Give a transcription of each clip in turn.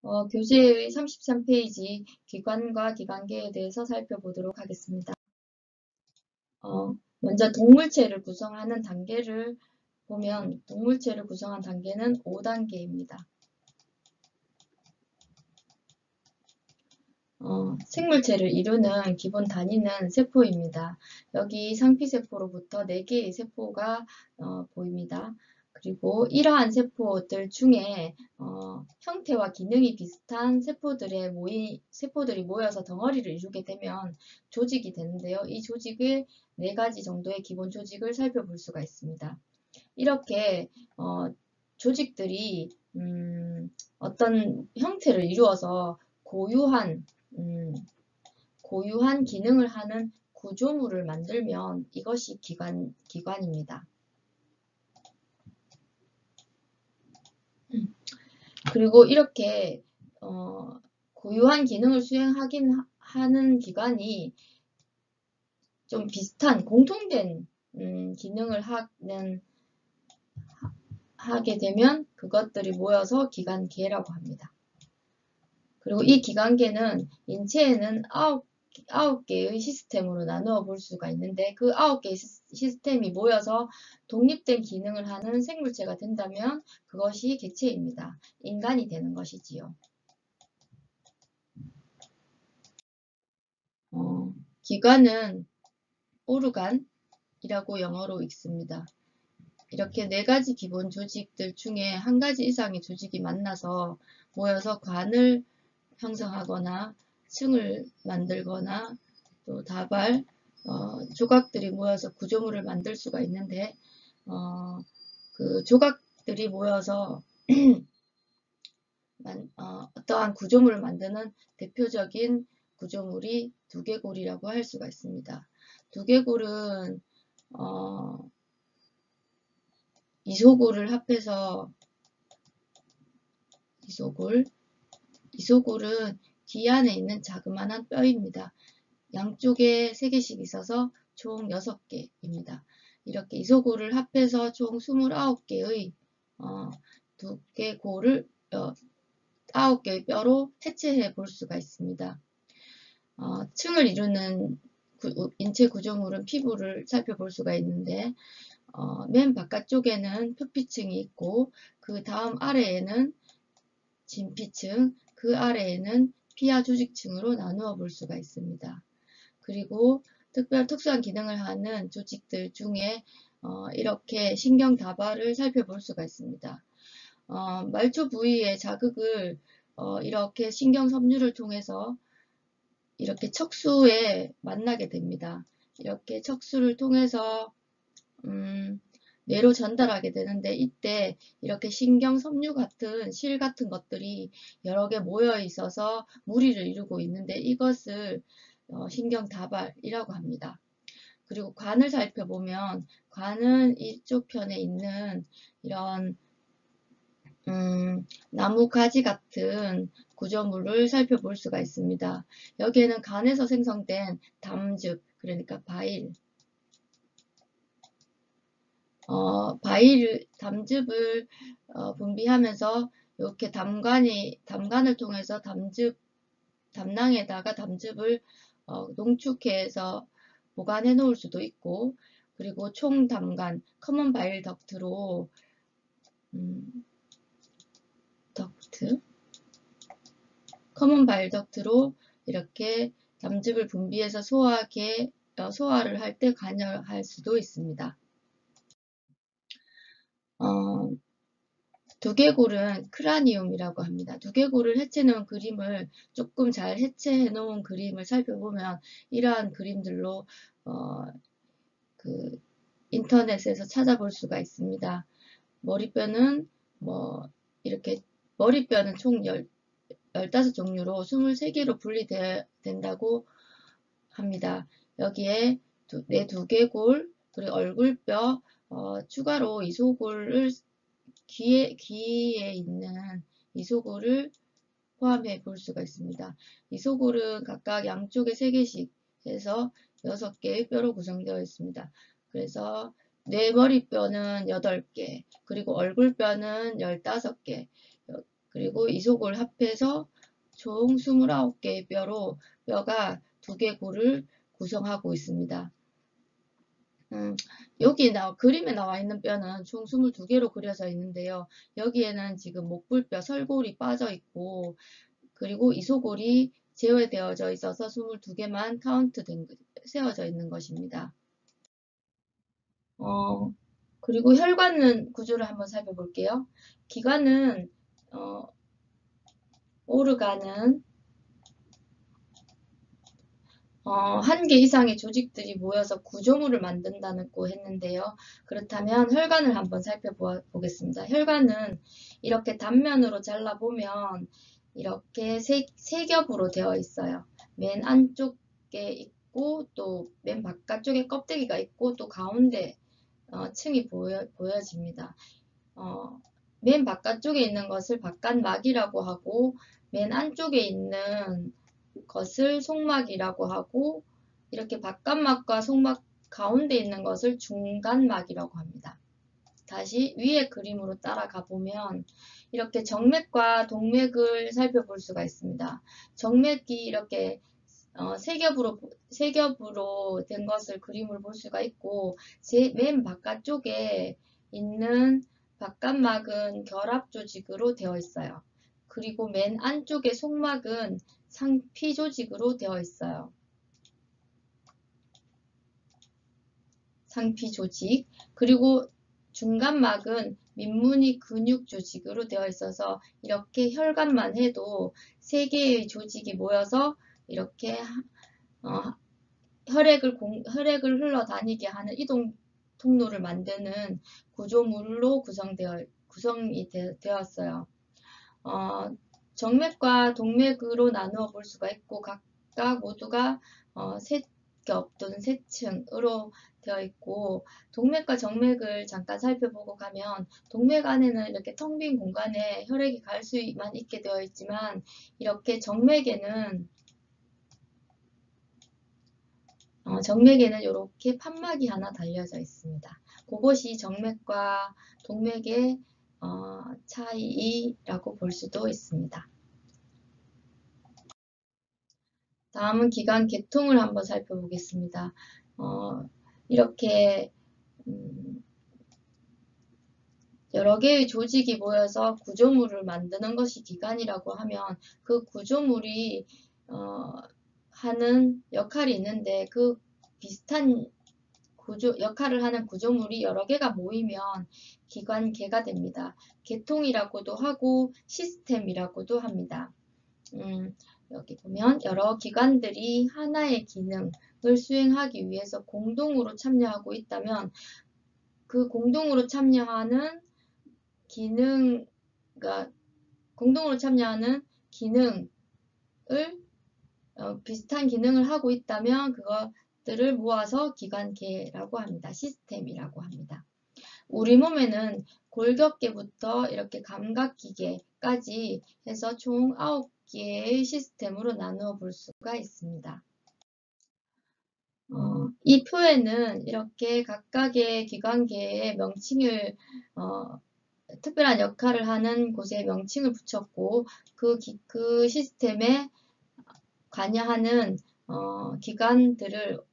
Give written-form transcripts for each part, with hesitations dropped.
교재의 33페이지 기관과 기관계에 대해서 살펴보도록 하겠습니다. 먼저 동물체를 구성하는 단계를 보면 동물체를 구성한 단계는 5단계입니다. 생물체를 이루는 기본 단위는 세포입니다. 여기 상피세포로부터 4개의 세포가 보입니다. 그리고 이러한 세포들 중에 형태와 기능이 비슷한 세포들이 모여서 덩어리를 이루게 되면 조직이 되는데요. 이 조직의 4가지 정도의 기본 조직을 살펴볼 수가 있습니다. 이렇게 조직들이 어떤 형태를 이루어서 고유한 기능을 하는 구조물을 만들면 이것이 기관입니다. 그리고 이렇게 고유한 기능을 하는 기관이 좀 비슷한 공통된 기능을 하게 되면 그것들이 모여서 기관계라고 합니다. 그리고 이 기관계는 인체에는 9개의 시스템으로 나누어 볼 수가 있는데 그 9개의 시스템이 모여서 독립된 기능을 하는 생물체가 된다면 그것이 객체입니다. 인간이 되는 것이지요. 기관은 오르간이라고 영어로 읽습니다. 이렇게 4가지 기본 조직들 중에 1가지 이상의 조직이 만나서 모여서 관을 형성하거나 층을 만들거나 또 다발, 조각들이 모여서 구조물을 만들 수가 있는데 그 조각들이 모여서 어떠한 구조물을 만드는 대표적인 구조물이 두개골이라고 할 수가 있습니다. 두개골은 이소골을 합해서 이소골은 귀 안에 있는 자그마한 뼈입니다. 양쪽에 3개씩 있어서 총 6개입니다. 이렇게 이소골을 합해서 총 29개의 두개골을 9개의 뼈로 해체해 볼 수가 있습니다. 층을 이루는 인체 구조물은 피부를 살펴볼 수가 있는데 맨 바깥쪽에는 표피층이 있고 그 다음 아래에는 진피층, 그 아래에는 피하 조직층으로 나누어 볼 수가 있습니다. 그리고 특수한 기능을 하는 조직들 중에 이렇게 신경 다발을 살펴볼 수가 있습니다. 말초 부위의 자극을 이렇게 신경 섬유를 통해서 이렇게 척수에 만나게 됩니다. 이렇게 척수를 통해서 뇌로 전달하게 되는데 이때 이렇게 신경 섬유 같은 실 같은 것들이 여러 개 모여 있어서 무리를 이루고 있는데 이것을 신경 다발이라고 합니다. 그리고 관을 살펴보면 관은 이쪽 편에 있는 이런 나무 가지 같은 구조물을 살펴볼 수가 있습니다. 여기에는 간에서 생성된 담즙, 그러니까 담즙을 분비하면서 이렇게 담간을 통해서 담낭에다가 담즙을 농축해서 보관해 놓을 수도 있고, 그리고 총담간, 커먼 바일 덕트로 커먼 바일 덕트로 이렇게 담즙을 분비해서 소화를 할 때 관여할 수도 있습니다. 두개골은 크라니움이라고 합니다. 두개골을 해체해 놓은 그림을 조금 잘 해체해 놓은 그림을 살펴보면 이러한 그림들로 그 인터넷에서 찾아볼 수가 있습니다. 머리뼈는 이렇게 머리뼈는 총 15종류로 23개로 분리된다고 합니다. 여기에 내 두개골, 그리고 얼굴뼈, 추가로 이소골을 귀에 있는 이소골을 포함해 볼 수가 있습니다. 이소골은 각각 양쪽에 3개씩 해서 6개의 뼈로 구성되어 있습니다. 그래서 뇌 머리뼈는 8개, 그리고 얼굴뼈는 15개, 그리고 이속을 합해서 총 29개의 뼈가 2개 골을 구성하고 있습니다. 여기 그림에 나와 있는 뼈는 총 22개로 그려져 있는데요. 여기에는 지금 목불뼈, 설골이 빠져 있고, 그리고 이소골이 제외되어져 있어서 22개만 세워져 있는 것입니다. 그리고 혈관 구조를 한번 살펴볼게요. 기관은, 오르간은 1개 이상의 조직들이 모여서 구조물을 만든다고 했는데요. 그렇다면 혈관을 한번 살펴보겠습니다. 혈관은 이렇게 단면으로 잘라보면 이렇게 세 겹으로 되어 있어요. 맨 안쪽에 있고 또 맨 바깥쪽에 껍데기가 있고 또 가운데 층이 보여집니다. 맨 바깥쪽에 있는 것을 바깥막이라고 하고 맨 안쪽에 있는 것을 속막이라고 하고 이렇게 바깥막과 속막 가운데 있는 것을 중간막이라고 합니다. 다시 위의 그림으로 따라가 보면 이렇게 정맥과 동맥을 살펴볼 수가 있습니다. 정맥이 이렇게 세 겹으로 된 것을 그림을 볼 수가 있고 맨 바깥쪽에 있는 바깥막은 결합 조직으로 되어 있어요. 그리고 맨 안쪽의 속막은 상피 조직으로 되어 있어요. 상피 조직. 그리고 중간막은 민무늬 근육 조직으로 되어 있어서 이렇게 혈관만 해도 3개의 조직이 모여서 이렇게 혈액을 흘러다니게 하는 이동 통로를 만드는 구조물로 구성이 되었어요. 정맥과 동맥으로 나누어 볼 수가 있고 각각 모두가 세 겹 또는 세 층으로 되어 있고 동맥과 정맥을 잠깐 살펴보고 가면 동맥 안에는 이렇게 텅 빈 공간에 혈액이 갈 수만 있게 되어 있지만 이렇게 정맥에는 이렇게 판막이 하나 달려져 있습니다. 그것이 정맥과 동맥의 차이라고 볼 수도 있습니다. 다음은 기관 계통을 한번 살펴보겠습니다. 이렇게 여러 개의 조직이 모여서 구조물을 만드는 것이 기관이라고 하면 그 구조물이 하는 역할이 있는데 그 비슷한 역할을 하는 구조물이 여러 개가 모이면 기관계가 됩니다. 계통이라고도 하고 시스템이라고도 합니다. 여기 보면 여러 기관들이 하나의 기능을 수행하기 위해서 공동으로 참여하고 있다면 그 공동으로 참여하는 기능을 비슷한 기능을 하고 있다면 그것들을 모아서 기관계라고 합니다. 시스템이라고 합니다. 우리 몸에는 골격계부터 이렇게 감각기계까지 해서 총 9개의 시스템으로 나누어 볼 수가 있습니다. 이 표에는 이렇게 각각의 기관계의 명칭을 특별한 역할을 하는 곳에 명칭을 붙였고 그 시스템에 관여하는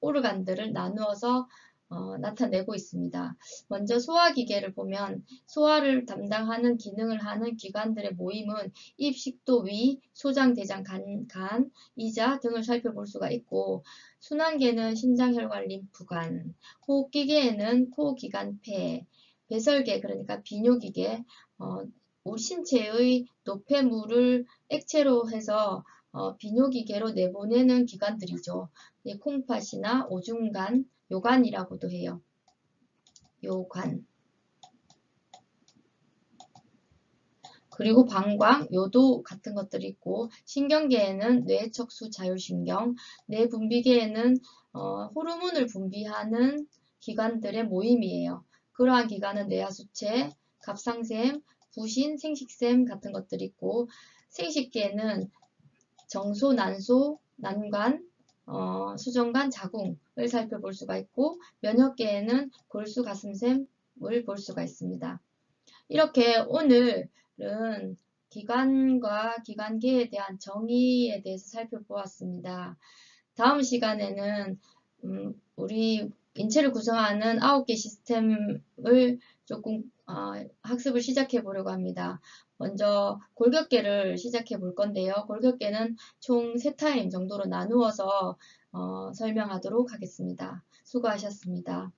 오르간들을 나누어서 나타내고 있습니다. 먼저 소화기계를 보면 소화를 담당하는 기능을 하는 기관들의 모임은 입, 식도, 위, 소장, 대장, 간, 이자 등을 살펴볼 수가 있고 순환계는 심장, 혈관, 림프관, 호흡기계에는 코, 기관, 폐, 배설계 그러니까 비뇨기계, 우리 신체의 노폐물을 액체로 해서 비뇨기계로 내보내는 기관들이죠. 콩팥이나 오줌간, 요관이라고도 해요. 요관. 그리고 방광, 요도 같은 것들이 있고 신경계에는 뇌, 척수, 자율신경, 뇌분비계에는 호르몬을 분비하는 기관들의 모임이에요. 그러한 기관은 뇌하수체, 갑상샘, 부신, 생식샘 같은 것들이 있고 생식계에는 정소, 난소, 난관, 수정관, 자궁을 살펴볼 수가 있고 면역계에는 골수, 가슴샘을 볼 수가 있습니다. 이렇게 오늘은 기관과 기관계에 대한 정의에 대해서 살펴보았습니다. 다음 시간에는 우리 인체를 구성하는 9개 시스템을 조금 학습을 시작해 보려고 합니다. 먼저 골격계를 시작해 볼 건데요. 골격계는 총 3타임 정도로 나누어서 설명하도록 하겠습니다. 수고하셨습니다.